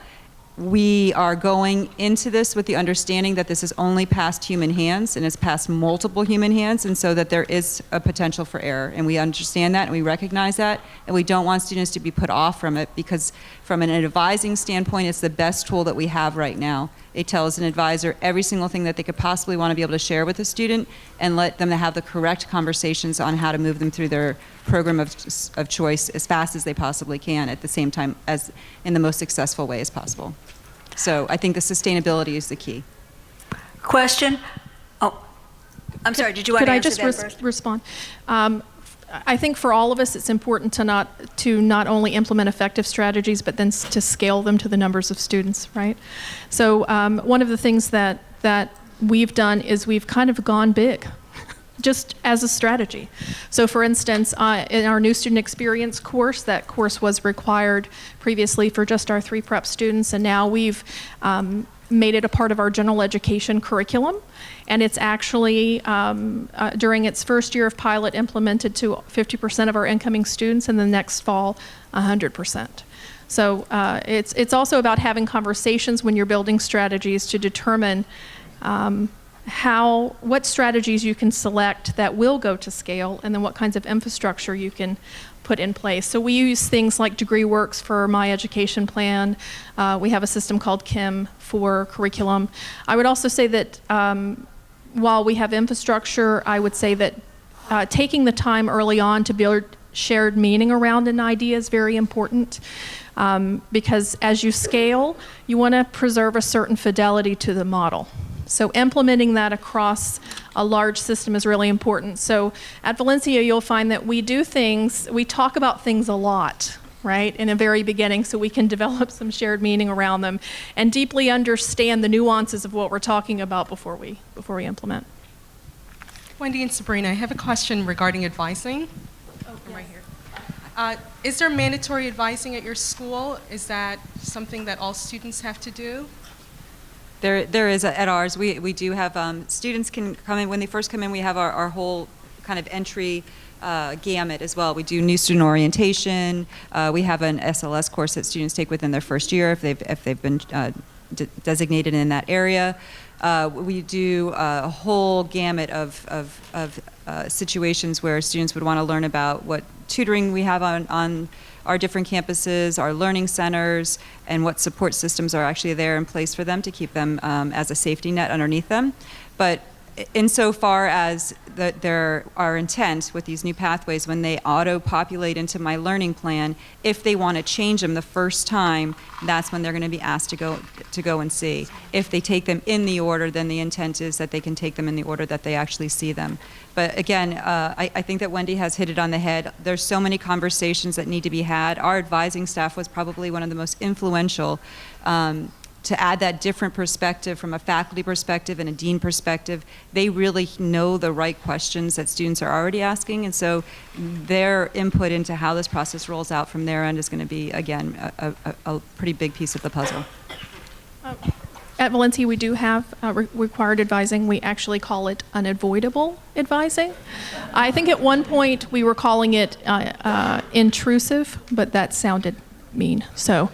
we are going into this with the understanding that this is only past human hands, and it's past multiple human hands, and so that there is a potential for error. And we understand that, and we recognize that, and we don't want students to be put off from it, because from an advising standpoint, it's the best tool that we have right now. It tells an advisor every single thing that they could possibly want to be able to share with a student, and let them have the correct conversations on how to move them through their program of choice as fast as they possibly can, at the same time as in the most successful way as possible. So I think the sustainability is the key. Question? Oh, I'm sorry, did you want Could to I answer just that first? respond? I think for all of us, it's important to not only implement effective strategies, but then to scale them to the numbers of students, right? So one of the things that we've done is we've kind of gone big, just as a strategy. So for instance, in our new student experience course, that course was required previously for just our 3 prep students, and now we've made it a part of our general education curriculum. And it's actually, during its first year of pilot, implemented to 50% of our incoming students, and the next fall, 100%. So it's also about having conversations when you're building strategies to determine what strategies you can select that will go to scale, and then what kinds of infrastructure you can put in place. So we use things like DegreeWorks for My Education Plan. We have a system called KIM for curriculum. I would also say that while we have infrastructure, I would say that taking the time early on to build shared meaning around an idea is very important. Because as you scale, you want to preserve a certain fidelity to the model. So implementing that across a large system is really important. So at Valencia, you'll find that we talk about things a lot, right, in the very beginning, so we can develop some shared meaning around them and deeply understand the nuances of what we're talking about before we implement. Wendy and Sabrina, I have a question regarding advising. Right here. Is there mandatory advising at your school? Is that something that all students have to do? There is at ours. We do have students can come in when they first come in. We have our whole kind of entry gamut as well. We do new student orientation. We have an SLS course that students take within their first year if they've been designated in that area. We do a whole gamut of situations where students would want to learn about what tutoring we have on our different campuses, our learning centers, and what support systems are actually there in place for them to keep them as a safety net underneath them. But insofar as our intent with these new pathways, when they auto-populate into my learning plan, if they want to change them the first time, that's when they're going to be asked to go and see. If they take them in the order, then the intent is that they can take them in the order that they actually see them. But again, I think that Wendy has hit it on the head. There's so many conversations that need to be had. Our advising staff was probably one of the most influential to add that different perspective from a faculty perspective and a dean perspective. They really know the right questions that students are already asking, and so their input into how this process rolls out from their end is going to be, again, a pretty big piece of the puzzle. At Valencia, we do have required advising. We actually call it unavoidable advising. I think at one point we were calling it intrusive, but that sounded mean. So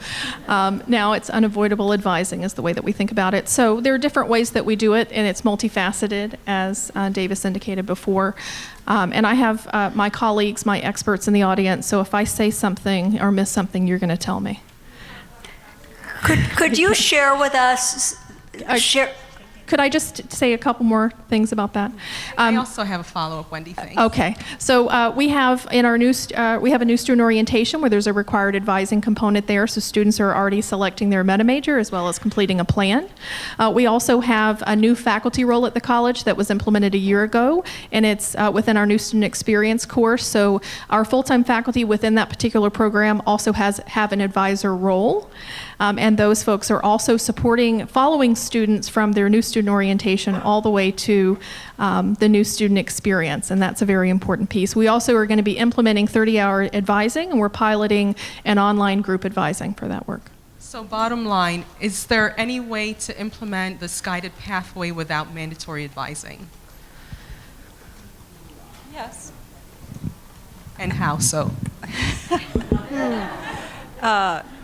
now it's unavoidable advising is the way that we think about it. So there are different ways that we do it, and it's multifaceted, as Davis indicated before. And I have my colleagues, my experts in the audience, so if I say something or miss something, you're going to tell me. Could you share with us? Could I just say a couple more things about that? I also have a follow-up, Wendy. Thanks. Okay, so we have in our we have a new student orientation where there's a required advising component there, so students are already selecting their meta major as well as completing a plan. We also have a new faculty role at the college that was implemented a year ago, and it's within our new student experience course. So our full-time faculty within that particular program also have an advisor role. And those folks are also following students from their new student orientation all the way to the new student experience, and that's a very important piece. We also are going to be implementing 30-hour advising, and we're piloting an online group advising for that work. So bottom line, is there any way to implement this guided pathway without mandatory advising? Yes. And how so?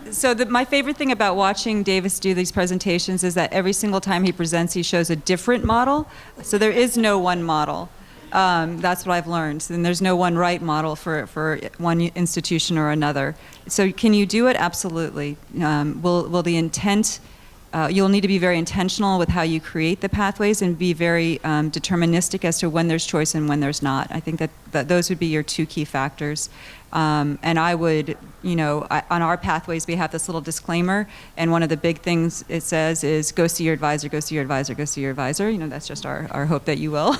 So my favorite thing about watching Davis do these presentations is that every single time he presents, he shows a different model. So there is no one model. That's what I've learned. And there's no one right model for one institution or another. So can you do it? Absolutely. Will the intent, you'll need to be very intentional with how you create the pathways and be very deterministic as to when there's choice and when there's not. I think that those would be your two key factors. And I would, on our pathways, we have this little disclaimer, and one of the big things it says is go see your advisor, go see your advisor, go see your advisor. That's just our hope that you will.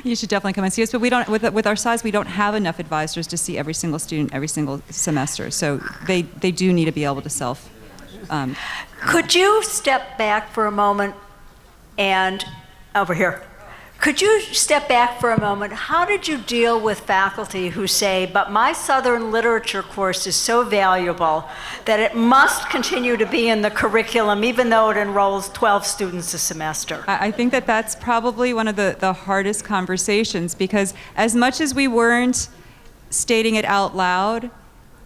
You should definitely come and see us, but we don't, with our size, we don't have enough advisors to see every single student every single semester. So they do need to be able to self. Could you step back for a moment and over here? Could you step back for a moment? How did you deal with faculty who say, but my Southern Literature course is so valuable that it must continue to be in the curriculum even though it enrolls 12 students a semester? I think that's probably one of the hardest conversations, because as much as we weren't stating it out loud,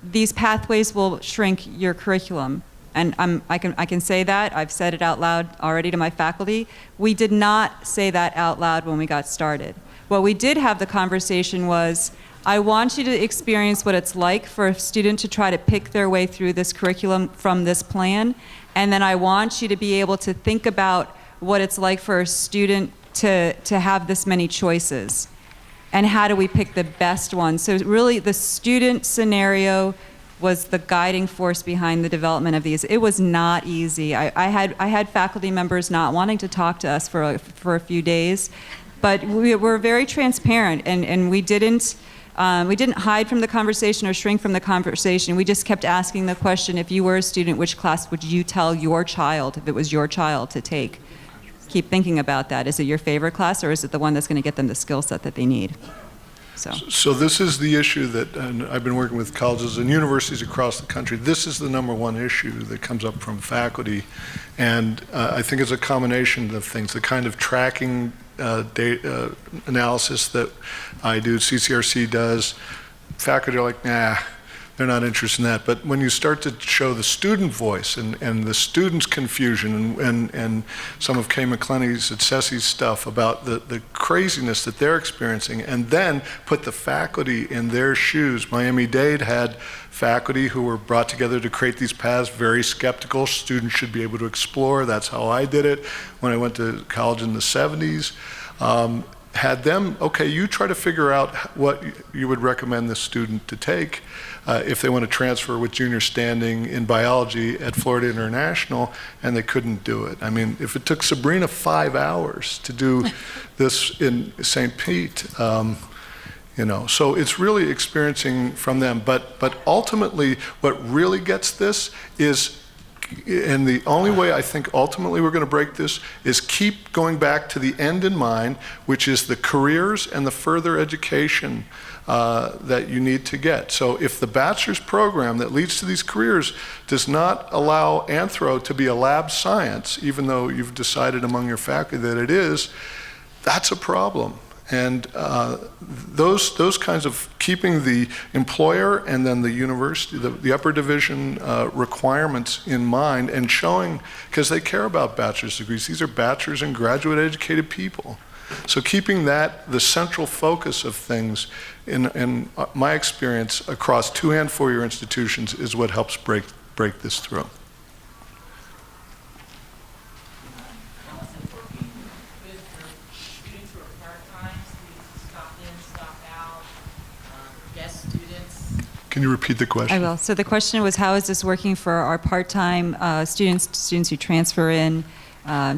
these pathways will shrink your curriculum. And I can say that. I've said it out loud already to my faculty. We did not say that out loud when we got started. What we did have the conversation was, I want you to experience what it's like for a student to try to pick their way through this curriculum from this plan, and then I want you to be able to think about what it's like for a student to have this many choices, and how do we pick the best one. So really the student scenario was the guiding force behind the development of these. It was not easy. I had faculty members not wanting to talk to us for a few days, but we were very transparent, and we didn't hide from the conversation or shrink from the conversation. We just kept asking the question, if you were a student, which class would you tell your child, if it was your child, to take? Keep thinking about that. Is it your favorite class, or is it the one that's going to get them the skill set that they need? So this is the issue that, and I've been working with colleges and universities across the country, this is the #1 issue that comes up from faculty. And I think it's a combination of things, the kind of tracking data analysis that I do, CCRC does. Faculty are like, nah, they're not interested in that. But when you start to show the student voice and the students' confusion and some of Kay McClenny's and Ceci's stuff about the craziness that they're experiencing, and then put the faculty in their shoes. Miami-Dade had faculty who were brought together to create these paths, very skeptical. Students should be able to explore. That's how I did it when I went to college in the 70s. Had them, okay, you try to figure out what you would recommend the student to take if they want to transfer with junior standing in biology at Florida International, and they couldn't do it. I mean, if it took Sabrina 5 hours to do this in St. Pete, you know, so it's really experiencing from them. But ultimately, what really gets this is, and the only way I think ultimately we're going to break this is keep going back to the end in mind, which is the careers and the further education that you need to get. So if the bachelor's program that leads to these careers does not allow anthro to be a lab science, even though you've decided among your faculty that it is, that's a problem. And those kinds of keeping the employer and then the university, the upper division requirements in mind, and showing, because they care about bachelor's degrees. These are bachelor's and graduate educated people. So keeping that the central focus of things, in my experience, across 2 and 4-year institutions is what helps break this through. Can you repeat the question? I will. So the question was, how is this working for our part-time students who transfer in,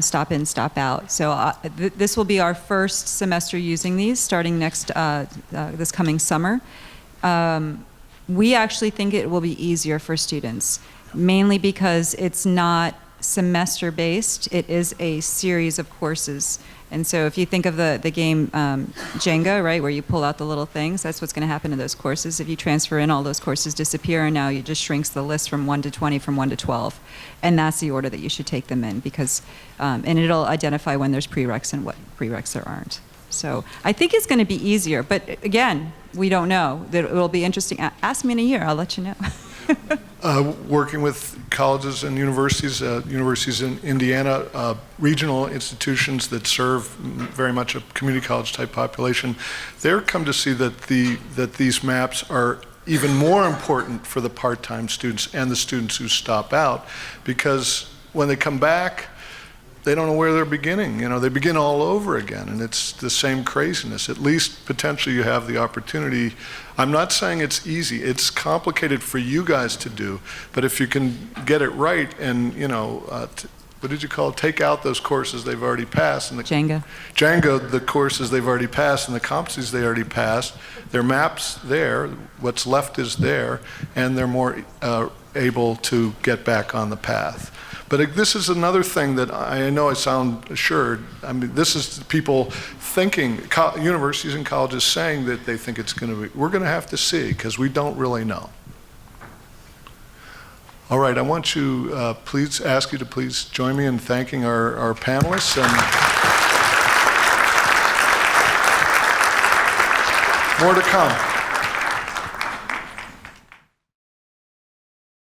stop out? So this will be our first semester using these, starting this coming summer. We actually think it will be easier for students, mainly because it's not semester-based. It is a series of courses. And so if you think of the game Jenga, right, where you pull out the little things, that's what's going to happen in those courses. If you transfer in, all those courses disappear, and now it just shrinks the list from 1 to 20, from 1 to 12. And that's the order that you should take them in, because, and it'll identify when there's prereqs and what prereqs there aren't. So I think it's going to be easier, but again, we don't know. It will be interesting. Ask me in a year, I'll let you know. Working with colleges and universities in Indiana, regional institutions that serve very much a community college type population, they're come to see that these maps are even more important for the part-time students and the students who stop out, because when they come back, they don't know where they're beginning. You know, they begin all over again, and it's the same craziness. At least potentially you have the opportunity. I'm not saying it's easy. It's complicated for you guys to do, but if you can get it right and, you know, what did you call it? Take out those courses they've already passed. And Django, the courses they've already passed and the competencies they already passed. Their maps there, what's left is there, and they're more able to get back on the path. But this is another thing that I know I sound assured. I mean, this is people thinking, universities and colleges saying that they think it's going to be. We're going to have to see, because we don't really know. All right, I want to ask you to please join me in thanking our panelists. And more to come.